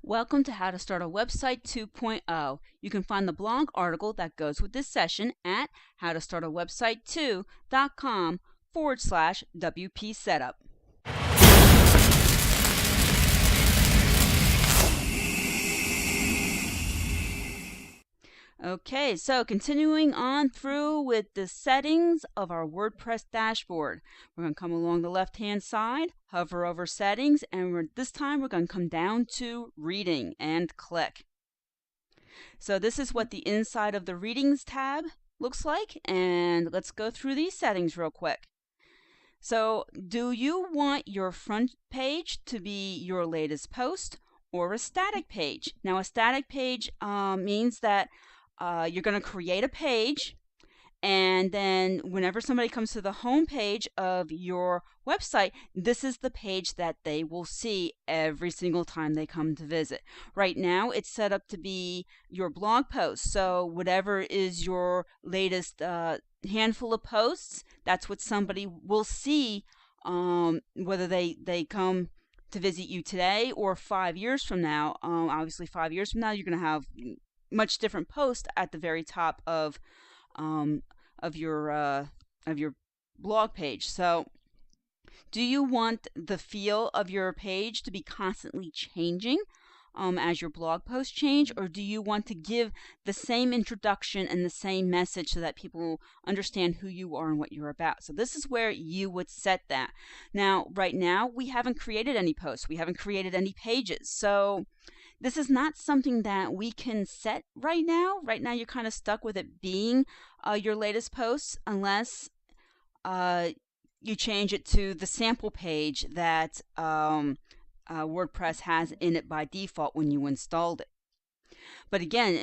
Welcome to How to Start a Website 2.0. You can find the blog article that goes with this session at howtostartawebsite2.com/WP setup. Okay, so continuing on through with the settings of our WordPress dashboard. We're going to come along the left-hand side, hover over settings, and this time we're going to come down to reading and click. So this is what the inside of the readings tab looks like, and let's go through these settings real quick. So do you want your front page to be your latest post or a static page? Now a static page means that you're going to create a page, and then whenever somebody comes to the home page of your website, this is the page that they will see every single time they come to visit. Right now it's set up to be your blog post, so whatever is your latest handful of posts, that's what somebody will see, whether they come to visit you today or 5 years from now. Obviously 5 years from now you're going to have much different post at the very top of your blog page. So do you want the feel of your page to be constantly changing as your blog posts change, or do you want to give the same introduction and the same message so that people understand who you are and what you're about? So this is where you would set that. Now, right now, we haven't created any posts. We haven't created any pages. So this is not something that we can set right now. Right now, you're kind of stuck with it being your latest posts unless you change it to the sample page that WordPress has in it by default when you installed it. But again,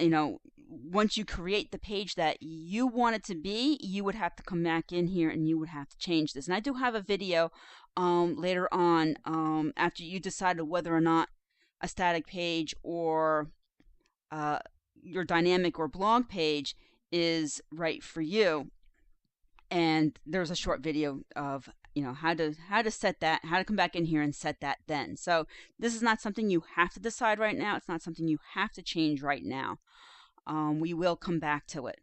once you create the page that you want it to be, you would have to come back in here and you would have to change this. And I do have a video later on after you decided whether or not a static page or your dynamic or blog page is right for you. And there's a short video of how to set that, how to come back in here and set that then. So this is not something you have to decide right now. It's not something you have to change right now. We will come back to it.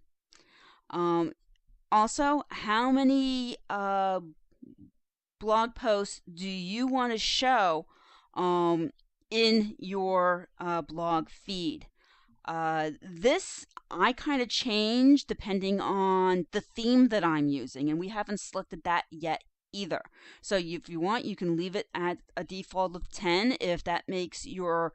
Also, how many blog posts do you want to show in your blog feed? This I kind of change depending on the theme that I'm using, and we haven't selected that yet either. So if you want, you can leave it at a default of 10 if that makes your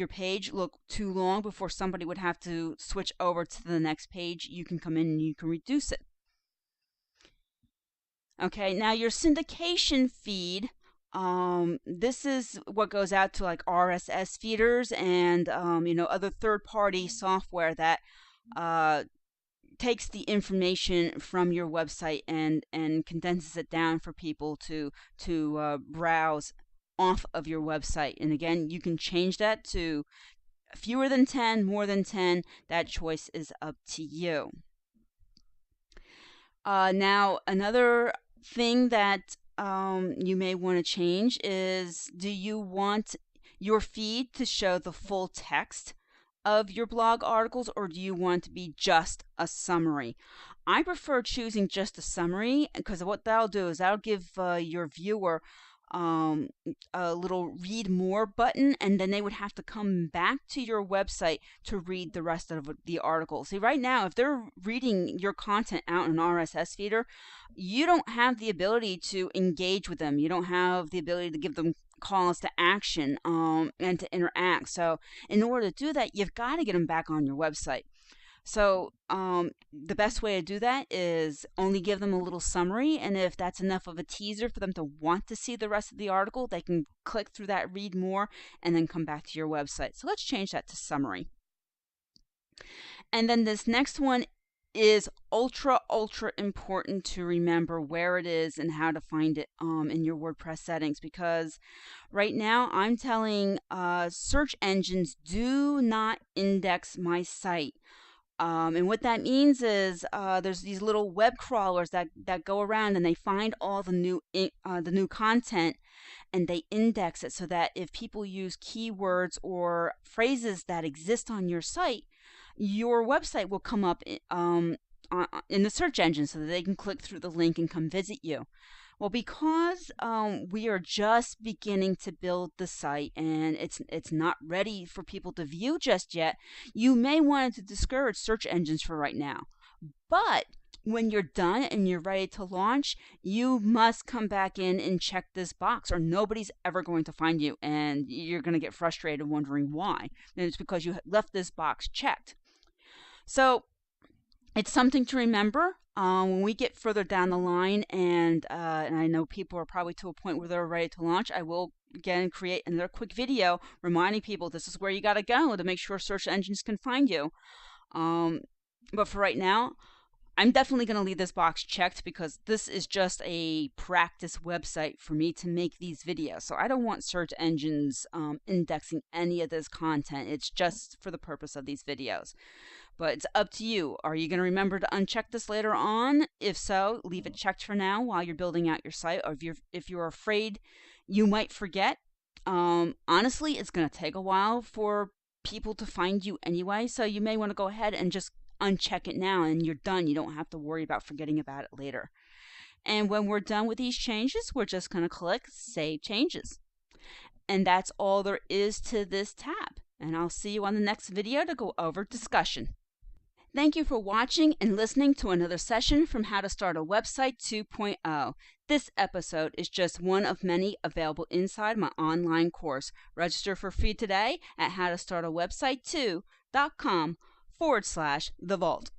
page look too long before somebody would have to switch over to the next page. You can come in and you can reduce it. Okay, now your syndication feed. This is what goes out to like RSS feeders and other third-party software that takes the information from your website and condenses it down for people to browse off of your website. And again, you can change that to fewer than 10, more than 10. That choice is up to you. Now another thing that you may want to change is, do you want your feed to show the full text of your blog articles, or do you want to be just a summary? I prefer choosing just a summary, because what that'll do is that'll give your viewer a little read more button, and then they would have to come back to your website to read the rest of the article. See, right now, if they're reading your content out in an RSS feeder, you don't have the ability to engage with them. You don't have the ability to give them calls to action and to interact. So in order to do that, you've got to get them back on your website. So the best way to do that is only give them a little summary, and if that's enough of a teaser for them to want to see the rest of the article, they can click through that, read more, and then come back to your website. So let's change that to summary. And then this next one is ultra important to remember where it is and how to find it in your WordPress settings, because right now I'm telling search engines, do not index my site. And what that means is there's these little web crawlers that go around and they find all the new content, and they index it so that if people use keywords or phrases that exist on your site, your website will come up in the search engine so that they can click through the link and come visit you. Well, because we are just beginning to build the site and it's not ready for people to view just yet, you may want to discourage search engines for right now. But when you're done and you're ready to launch, you must come back in and check this box, or nobody's ever going to find you, and you're going to get frustrated wondering why. And it's because you left this box checked. So it's something to remember when we get further down the line, and I know people are probably to a point where they're ready to launch. I will again create another quick video reminding people this is where you got to go to make sure search engines can find you. But for right now, I'm definitely going to leave this box checked because this is just a practice website for me to make these videos. So I don't want search engines indexing any of this content. It's just for the purpose of these videos. But it's up to you. Are you going to remember to uncheck this later on? If so, leave it checked for now while you're building out your site. Or if you're afraid you might forget, honestly, it's going to take a while for people to find you anyway. So you may want to go ahead and just uncheck it now and you're done. You don't have to worry about forgetting about it later. And when we're done with these changes, we're just going to click Save Changes. And that's all there is to this tab. And I'll see you on the next video to go over discussion. Thank you for watching and listening to another session from How to Start a Website 2.0. This episode is just one of many available inside my online course. Register for free today at howtostartawebsite2.com/thevault.